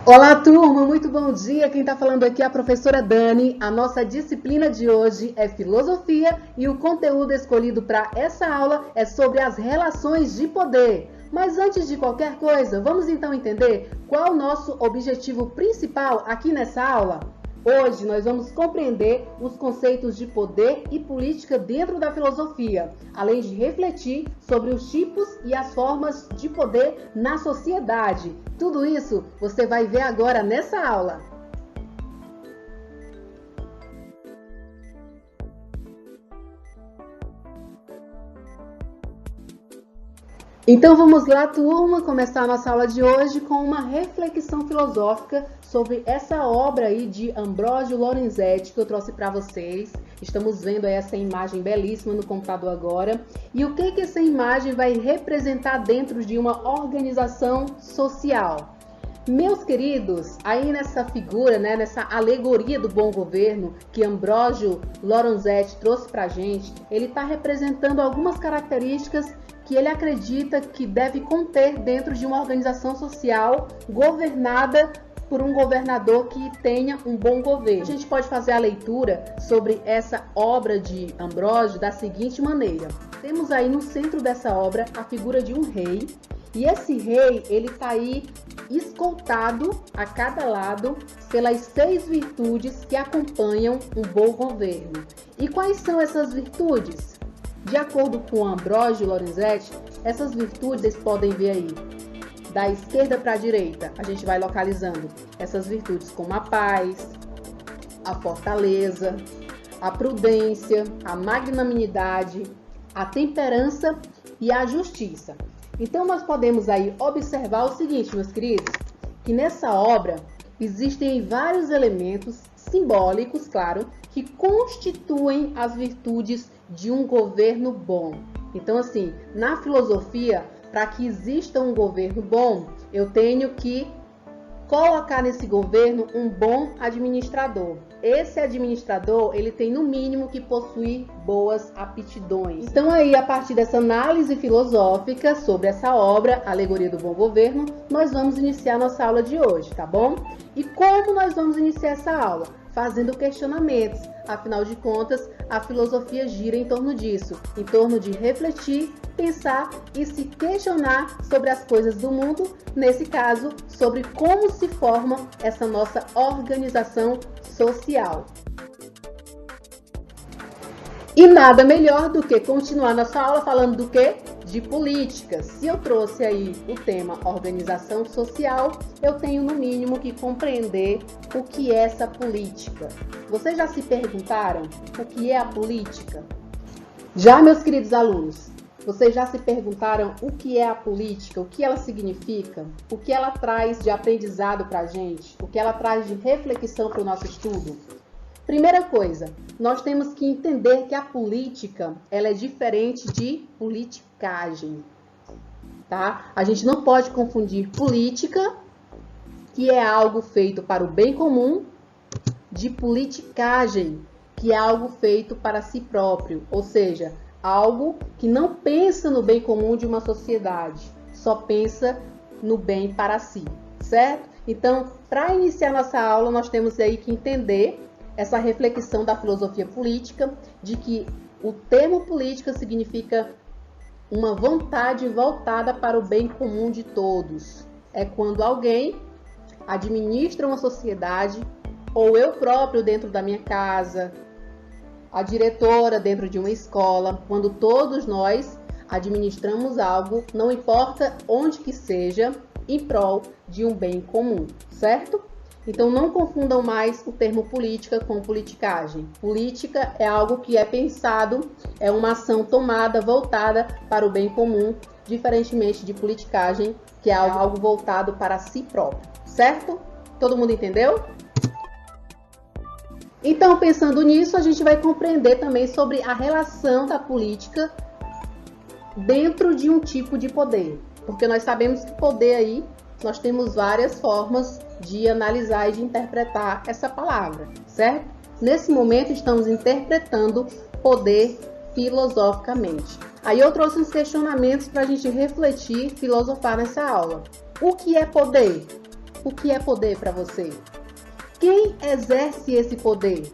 Olá, turma! Muito bom dia! Quem está falando aqui é a professora Dani. A nossa disciplina de hoje é Filosofia e o conteúdo escolhido para essa aula é sobre as relações de poder. Mas antes de qualquer coisa, vamos então entender qual é o nosso objetivo principal aqui nessa aula? Hoje nós vamos compreender os conceitos de poder e política dentro da filosofia, além de refletir sobre os tipos e as formas de poder na sociedade. Tudo isso você vai ver agora nessa aula. Então vamos lá, turma, começar a nossa aula de hoje com uma reflexão filosófica sobre essa obra aí de Ambrósio Lorenzetti que eu trouxe para vocês. Estamos vendo aí essa imagem belíssima no computador agora. E o que essa imagem vai representar dentro de uma organização social? Meus queridos, aí nessa figura, nessa alegoria do bom governo que Ambrósio Lorenzetti trouxe para a gente, ele está representando algumas características que ele acredita que deve conter dentro de uma organização social governada por um governador que tenha um bom governo. A gente pode fazer a leitura sobre essa obra de Ambrósio da seguinte maneira. Temos aí no centro dessa obra a figura de um rei, e esse rei, ele está aí escoltado a cada lado pelas 6 virtudes que acompanham um bom governo. E quais são essas virtudes? De acordo com Ambrósio Lorenzetti, essas virtudes vocês podem ver aí, da esquerda para a direita, a gente vai localizando essas virtudes como a paz, a fortaleza, a prudência, a magnanimidade, a temperança e a justiça. Então nós podemos aí observar o seguinte, meus queridos, que nessa obra existem vários elementos simbólicos, claro, que constituem as virtudes de um governo bom. Então, assim, na filosofia, para que exista um governo bom, eu tenho que colocar nesse governo um bom administrador. Esse administrador, ele tem no mínimo que possuir boas aptidões. Então aí, a partir dessa análise filosófica sobre essa obra, Alegoria do Bom Governo, nós vamos iniciar nossa aula de hoje, tá bom? E como nós vamos iniciar essa aula? Fazendo questionamentos. Afinal de contas, a filosofia gira em torno disso, em torno de refletir, pensar e se questionar sobre as coisas do mundo, nesse caso, sobre como se forma essa nossa organização social. E nada melhor do que continuar nossa aula falando do quê? De política. Se eu trouxe aí o tema organização social, eu tenho no mínimo que compreender o que é essa política. Vocês já se perguntaram o que é a política? Já, meus queridos alunos, vocês já se perguntaram o que é a política, o que ela significa, o que ela traz de aprendizado para a gente, o que ela traz de reflexão para o nosso estudo? Primeira coisa, nós temos que entender que a política, ela é diferente de politicagem, tá? A gente não pode confundir política, que é algo feito para o bem comum, de politicagem, que é algo feito para si próprio, ou seja, algo que não pensa no bem comum de uma sociedade, só pensa no bem para si, certo? Então, para iniciar nossa aula, nós temos aí que entender essa reflexão da filosofia política, de que o termo política significa uma vontade voltada para o bem comum de todos. É quando alguém administra uma sociedade, ou eu próprio dentro da minha casa, a diretora dentro de uma escola, quando todos nós administramos algo, não importa onde que seja, em prol de um bem comum, certo? Então não confundam mais o termo política com politicagem. Política é algo que é pensado, é uma ação tomada, voltada para o bem comum, diferentemente de politicagem, que é algo voltado para si próprio, certo? Todo mundo entendeu? Então, pensando nisso, a gente vai compreender também sobre a relação da política dentro de um tipo de poder. Porque nós sabemos que poder aí, nós temos várias formas de analisar e de interpretar essa palavra, certo? Nesse momento, estamos interpretando poder filosoficamente. Aí eu trouxe uns questionamentos para a gente refletir, filosofar nessa aula. O que é poder? O que é poder para você? Quem exerce esse poder?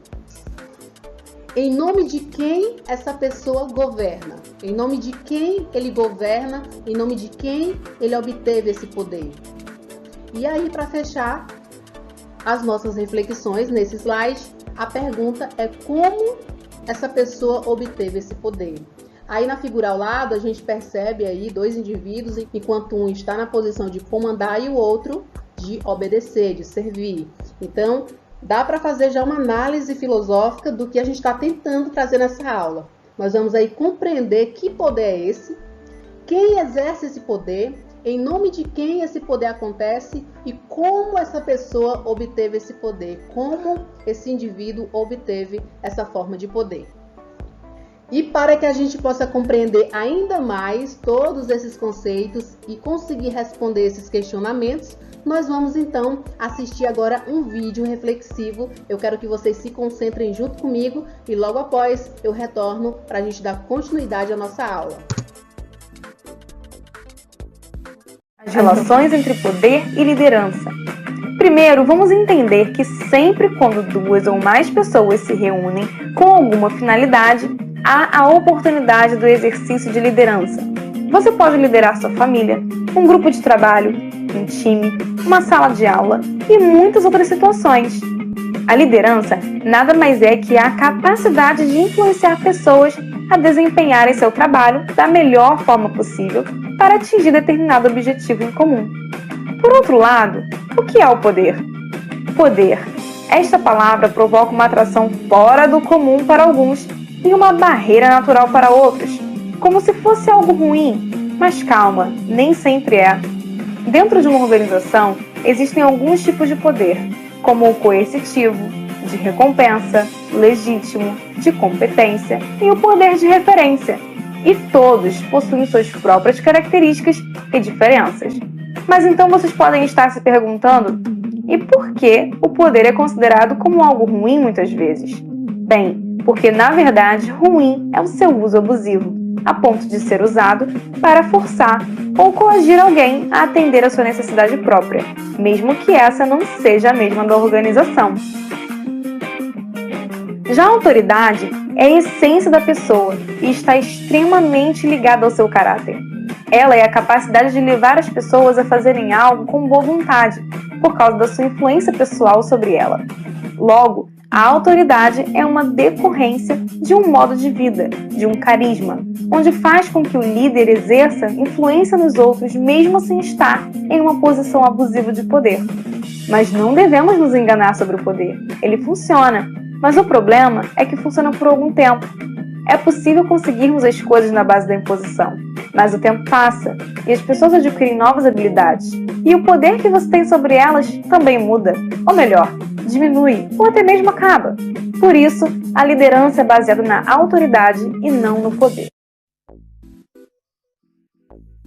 Em nome de quem essa pessoa governa? Em nome de quem ele governa? Em nome de quem ele obteve esse poder? E aí, para fechar as nossas reflexões nesse slide, a pergunta é como essa pessoa obteve esse poder. Aí na figura ao lado a gente percebe aí dois indivíduos, enquanto um está na posição de comandar e o outro de obedecer, de servir. Então, dá para fazer já uma análise filosófica do que a gente está tentando trazer nessa aula. Nós vamos aí compreender que poder é esse, quem exerce esse poder, em nome de quem esse poder acontece e como essa pessoa obteve esse poder, como esse indivíduo obteve essa forma de poder. E para que a gente possa compreender ainda mais todos esses conceitos e conseguir responder esses questionamentos, nós vamos então assistir agora um vídeo reflexivo. Eu quero que vocês se concentrem junto comigo e logo após eu retorno para a gente dar continuidade à nossa aula. As relações entre poder e liderança. Primeiro, vamos entender que sempre quando duas ou mais pessoas se reúnem com alguma finalidade, há a oportunidade do exercício de liderança. Você pode liderar sua família, um grupo de trabalho, um time, uma sala de aula e muitas outras situações. A liderança nada mais é que a capacidade de influenciar pessoas a desempenharem seu trabalho da melhor forma possível para atingir determinado objetivo em comum. Por outro lado, o que é o poder? Poder. Esta palavra provoca uma atração fora do comum para alguns e uma barreira natural para outros, como se fosse algo ruim, mas calma, nem sempre é. Dentro de uma organização, existem alguns tipos de poder, como o coercitivo, de recompensa, legítimo, de competência e o poder de referência. E todos possuem suas próprias características e diferenças. Mas então vocês podem estar se perguntando, e por que o poder é considerado como algo ruim muitas vezes? Bem, porque na verdade ruim é o seu uso abusivo, a ponto de ser usado para forçar ou coagir alguém a atender a sua necessidade própria, mesmo que essa não seja a mesma da organização. Já a autoridade é a essência da pessoa e está extremamente ligada ao seu caráter. Ela é a capacidade de levar as pessoas a fazerem algo com boa vontade, por causa da sua influência pessoal sobre ela. Logo, a autoridade é uma decorrência de um modo de vida, de um carisma, onde faz com que o líder exerça influência nos outros mesmo sem estar em uma posição abusiva de poder. Mas não devemos nos enganar sobre o poder. Ele funciona, mas o problema é que funciona por algum tempo. É possível conseguirmos as coisas na base da imposição, mas o tempo passa e as pessoas adquirem novas habilidades. E o poder que você tem sobre elas também muda, ou melhor, diminui ou até mesmo acaba. Por isso, a liderança é baseada na autoridade e não no poder.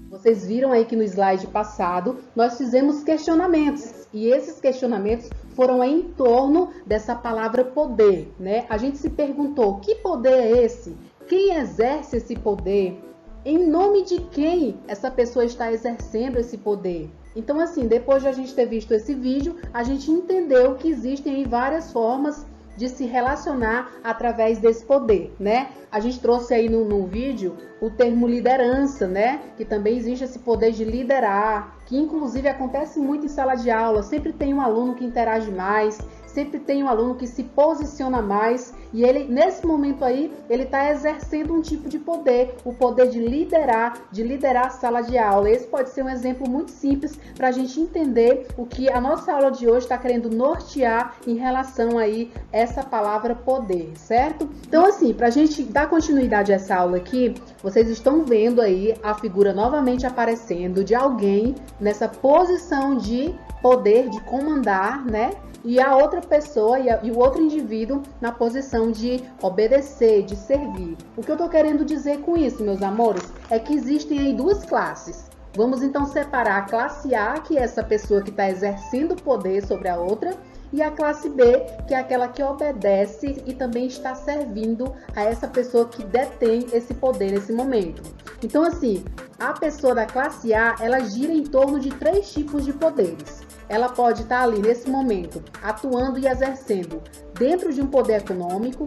Vocês viram aí que no slide passado nós fizemos questionamentos e esses questionamentos foram em torno dessa palavra poder, né? A gente se perguntou, que poder é esse? Quem exerce esse poder? Em nome de quem essa pessoa está exercendo esse poder? Então, assim, depois de a gente ter visto esse vídeo, a gente entendeu que existem aí várias formas de se relacionar através desse poder, né? A gente trouxe aí no vídeo o termo liderança, né? Que também existe esse poder de liderar, que inclusive acontece muito em sala de aula. Sempre tem um aluno que interage mais, sempre tem um aluno que se posiciona mais e ele, nesse momento aí, ele está exercendo um tipo de poder, o poder de liderar a sala de aula. Esse pode ser um exemplo muito simples para a gente entender o que a nossa aula de hoje está querendo nortear em relação aí a essa palavra poder, certo? Então, assim, para a gente dar continuidade a essa aula aqui, vocês estão vendo aí a figura novamente aparecendo de alguém nessa posição de poder, de comandar, né? E a outra pessoa e o outro indivíduo na posição de obedecer, de servir. O que eu estou querendo dizer com isso, meus amores, é que existem aí duas classes. Vamos então separar a classe A, que é essa pessoa que está exercendo poder sobre a outra, e a classe B, que é aquela que obedece e também está servindo a essa pessoa que detém esse poder nesse momento. Então, assim, a pessoa da classe A, ela gira em torno de 3 tipos de poderes. Ela pode estar ali nesse momento atuando e exercendo dentro de um poder econômico,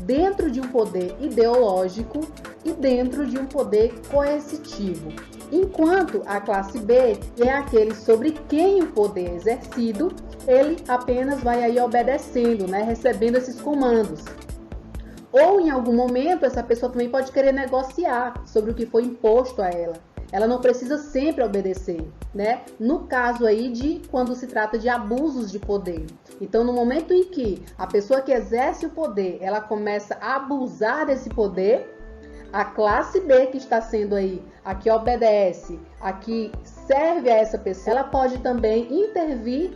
dentro de um poder ideológico e dentro de um poder coercitivo. Enquanto a classe B é aquele sobre quem o poder é exercido, ele apenas vai aí obedecendo, né, recebendo esses comandos. Ou em algum momento essa pessoa também pode querer negociar sobre o que foi imposto a ela. Ela não precisa sempre obedecer, né? No caso aí de quando se trata de abusos de poder. Então, no momento em que a pessoa que exerce o poder, ela começa a abusar desse poder, a classe B, que está sendo aí a que obedece, a que serve a essa pessoa, ela pode também intervir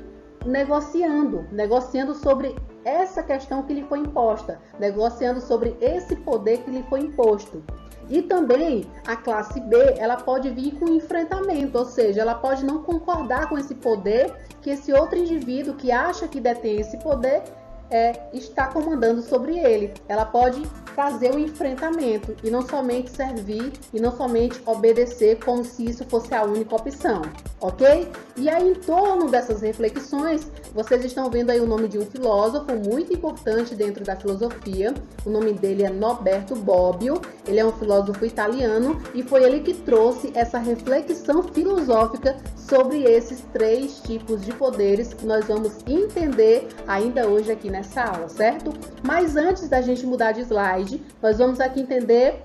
negociando sobre essa questão que lhe foi imposta, negociando sobre esse poder que lhe foi imposto. E também a classe B, ela pode vir com enfrentamento, ou seja, ela pode não concordar com esse poder que esse outro indivíduo que acha que detém esse poder está comandando sobre ele. Ela pode fazer o enfrentamento e não somente servir e não somente obedecer como se isso fosse a única opção, ok? E aí, em torno dessas reflexões, vocês estão vendo aí o nome de um filósofo muito importante dentro da filosofia. O nome dele é Norberto Bobbio. Ele é um filósofo italiano e foi ele que trouxe essa reflexão filosófica sobre esses 3 tipos de poderes que nós vamos entender ainda hoje aqui nessa aula, certo? Mas antes da gente mudar de slide, nós vamos aqui entender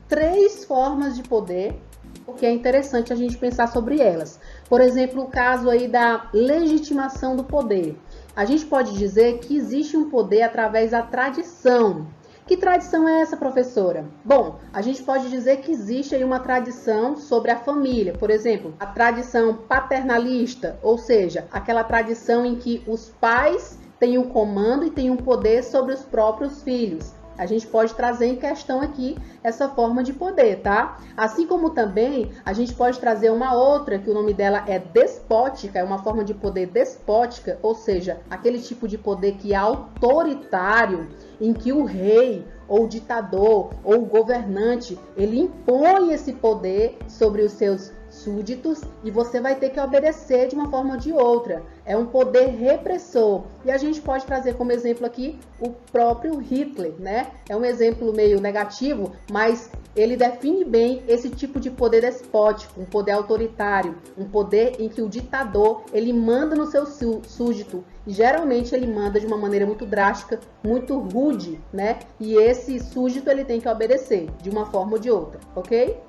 3 formas de poder, porque é interessante a gente pensar sobre elas. Por exemplo, o caso aí da legitimação do poder. A gente pode dizer que existe um poder através da tradição. Que tradição é essa, professora? Bom, a gente pode dizer que existe aí uma tradição sobre a família. Por exemplo, a tradição paternalista, ou seja, aquela tradição em que os pais têm um comando e têm um poder sobre os próprios filhos. A gente pode trazer em questão aqui essa forma de poder, tá? Assim como também a gente pode trazer uma outra, que o nome dela é despótica, é uma forma de poder despótica, ou seja, aquele tipo de poder que é autoritário, em que o rei, ou o ditador, ou o governante, ele impõe esse poder sobre os seus súditos e você vai ter que obedecer de uma forma ou de outra. É um poder repressor. E a gente pode trazer como exemplo aqui o próprio Hitler, né? É um exemplo meio negativo, mas ele define bem esse tipo de poder despótico, um poder autoritário, um poder em que o ditador, ele manda no seu súdito. E geralmente ele manda de uma maneira muito drástica, muito rude, né? E esse súdito ele tem que obedecer de uma forma ou de outra, ok?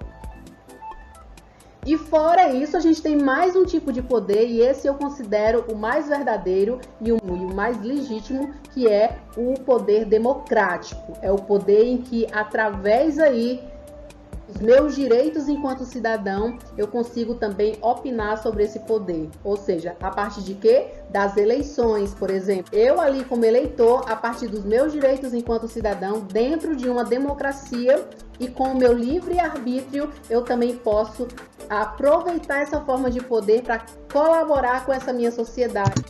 E fora isso, a gente tem mais um tipo de poder, e esse eu considero o mais verdadeiro e o mais legítimo, que é o poder democrático. É o poder em que, através aí dos meus direitos enquanto cidadão, eu consigo também opinar sobre esse poder. Ou seja, a partir de quê? Das eleições, por exemplo. Eu ali como eleitor, a partir dos meus direitos enquanto cidadão, dentro de uma democracia e com o meu livre arbítrio, eu também posso aproveitar essa forma de poder para colaborar com essa minha sociedade.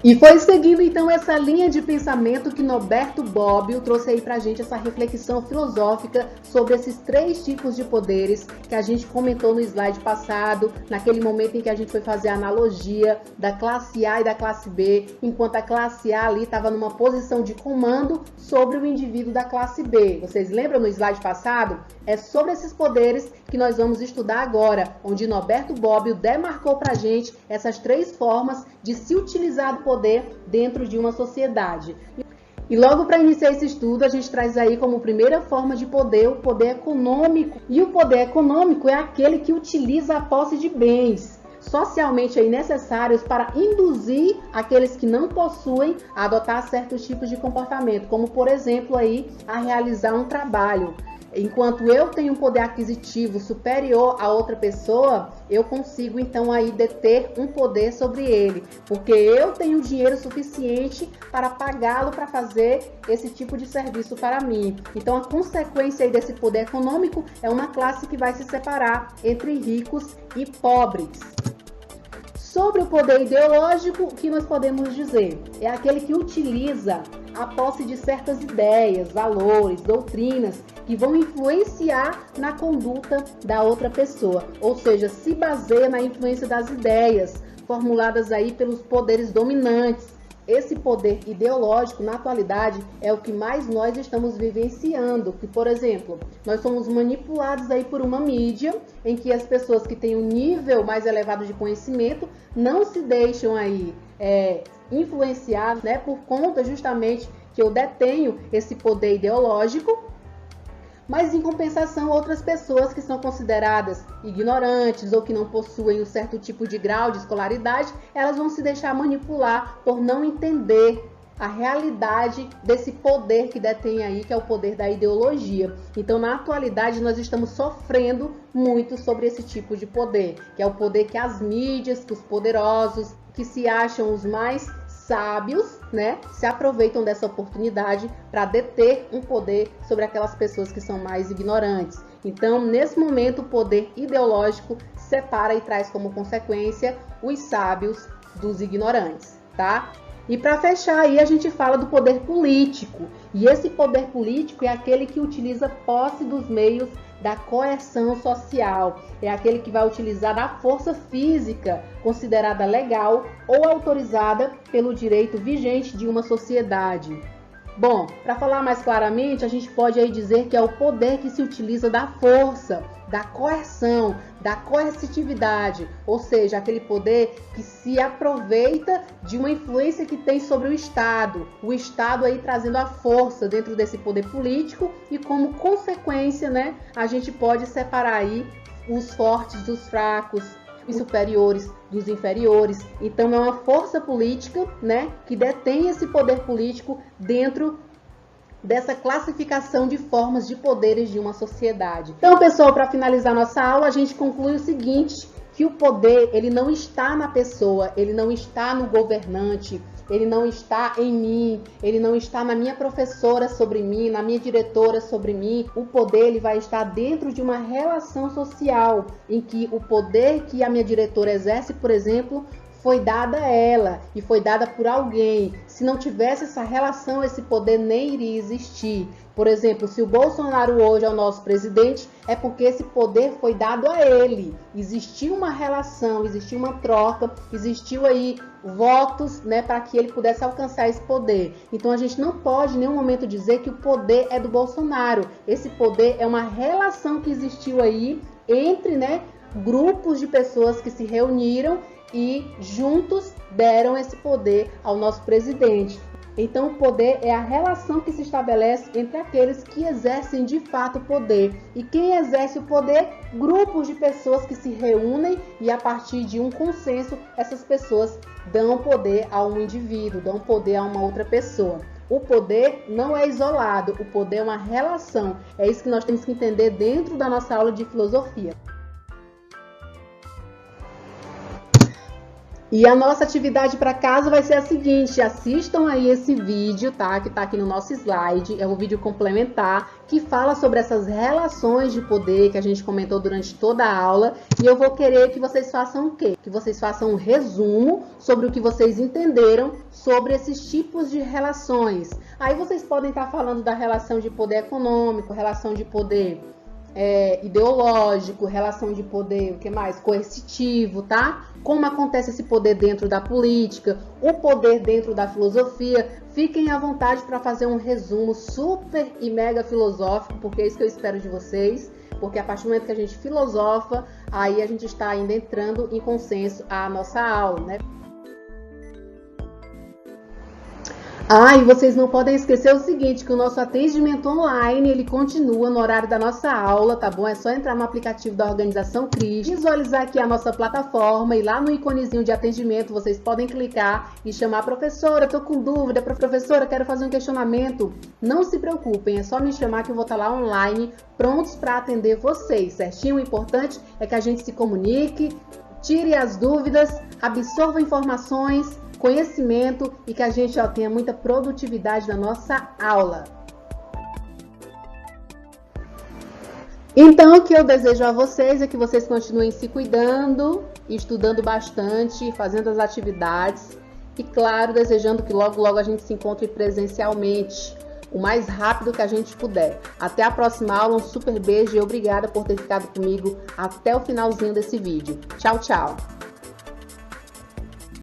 E foi seguindo então essa linha de pensamento que Norberto Bobbio trouxe aí pra gente essa reflexão filosófica sobre esses 3 tipos de poderes que a gente comentou no slide passado, naquele momento em que a gente foi fazer a analogia da classe A e da classe B, enquanto a classe A ali estava numa posição de comando sobre o indivíduo da classe B. Vocês lembram no slide passado? É sobre esses poderes que nós vamos estudar agora, onde Norberto Bobbio demarcou pra gente essas 3 formas de se utilizar do poder dentro de uma sociedade. E logo para iniciar esse estudo, a gente traz aí como primeira forma de poder o poder econômico. E o poder econômico é aquele que utiliza a posse de bens socialmente aí necessários para induzir aqueles que não possuem a adotar certos tipos de comportamento, como por exemplo aí a realizar um trabalho. Enquanto eu tenho um poder aquisitivo superior a outra pessoa, eu consigo então aí deter um poder sobre ele, porque eu tenho dinheiro suficiente para pagá-lo para fazer esse tipo de serviço para mim. Então a consequência aí desse poder econômico é uma classe que vai se separar entre ricos e pobres. Sobre o poder ideológico, o que nós podemos dizer? É aquele que utiliza a posse de certas ideias, valores, doutrinas que vão influenciar na conduta da outra pessoa, ou seja, se baseia na influência das ideias formuladas aí pelos poderes dominantes. Esse poder ideológico, na atualidade, é o que mais nós estamos vivenciando. Que, por exemplo, nós somos manipulados aí por uma mídia em que as pessoas que têm um nível mais elevado de conhecimento não se deixam aí influenciar, né, por conta justamente que eu detenho esse poder ideológico. Mas, em compensação, outras pessoas que são consideradas ignorantes ou que não possuem um certo tipo de grau de escolaridade, elas vão se deixar manipular por não entender a realidade desse poder que detém aí, que é o poder da ideologia. Então, na atualidade, nós estamos sofrendo muito sobre esse tipo de poder, que é o poder que as mídias, que os poderosos, que se acham os mais sábios, né, se aproveitam dessa oportunidade para deter um poder sobre aquelas pessoas que são mais ignorantes. Então, nesse momento, o poder ideológico separa e traz como consequência os sábios dos ignorantes, tá? E para fechar aí, a gente fala do poder político. E esse poder político é aquele que utiliza posse dos meios da coerção social. É aquele que vai utilizar a força física considerada legal ou autorizada pelo direito vigente de uma sociedade. Bom, para falar mais claramente, a gente pode aí dizer que é o poder que se utiliza da força, da coerção, da coercitividade, ou seja, aquele poder que se aproveita de uma influência que tem sobre o Estado aí trazendo a força dentro desse poder político e como consequência, né, a gente pode separar aí os fortes dos fracos, os superiores dos inferiores. Então é uma força política, né, que detém esse poder político dentro dessa classificação de formas de poderes de uma sociedade. Então, pessoal, para finalizar nossa aula, a gente conclui o seguinte, que o poder, ele não está na pessoa, ele não está no governante, ele não está em mim, ele não está na minha professora sobre mim, na minha diretora sobre mim. O poder, ele vai estar dentro de uma relação social, em que o poder que a minha diretora exerce, por exemplo, foi dada a ela e foi dada por alguém. Se não tivesse essa relação, esse poder nem iria existir. Por exemplo, se o Bolsonaro hoje é o nosso presidente, é porque esse poder foi dado a ele. Existiu uma relação, existiu uma troca, existiu aí votos, né, para que ele pudesse alcançar esse poder. Então a gente não pode em nenhum momento dizer que o poder é do Bolsonaro. Esse poder é uma relação que existiu aí entre, né, grupos de pessoas que se reuniram e juntos deram esse poder ao nosso presidente. Então, o poder é a relação que se estabelece entre aqueles que exercem de fato o poder. E quem exerce o poder? Grupos de pessoas que se reúnem e, a partir de um consenso, essas pessoas dão poder a um indivíduo, dão poder a uma outra pessoa. O poder não é isolado, o poder é uma relação. É isso que nós temos que entender dentro da nossa aula de filosofia. E a nossa atividade para casa vai ser a seguinte, assistam aí esse vídeo, tá? Que tá aqui no nosso slide, é um vídeo complementar que fala sobre essas relações de poder que a gente comentou durante toda a aula. E eu vou querer que vocês façam o quê? Que vocês façam um resumo sobre o que vocês entenderam sobre esses tipos de relações. Aí vocês podem estar falando da relação de poder econômico, relação de poder ideológico, relação de poder, o que mais? Coercitivo, tá? Como acontece esse poder dentro da política, o poder dentro da filosofia. Fiquem à vontade para fazer um resumo super e mega filosófico, porque é isso que eu espero de vocês, porque a partir do momento que a gente filosofa, aí a gente está ainda entrando em consenso à nossa aula, né? Ah, e vocês não podem esquecer o seguinte, que o nosso atendimento online, ele continua no horário da nossa aula, tá bom? É só entrar no aplicativo da Organização CRIS, visualizar aqui a nossa plataforma e lá no íconezinho de atendimento vocês podem clicar e chamar: professora, eu tô com dúvida, professora, quero fazer um questionamento. Não se preocupem, é só me chamar que eu vou estar lá online, prontos para atender vocês, certinho? O importante é que a gente se comunique, tire as dúvidas, absorva informações, conhecimento e que a gente tenha muita produtividade na nossa aula. Então, o que eu desejo a vocês é que vocês continuem se cuidando, estudando bastante, fazendo as atividades e, claro, desejando que logo, logo a gente se encontre presencialmente, o mais rápido que a gente puder. Até a próxima aula, um super beijo e obrigada por ter ficado comigo até o finalzinho desse vídeo. Tchau, tchau!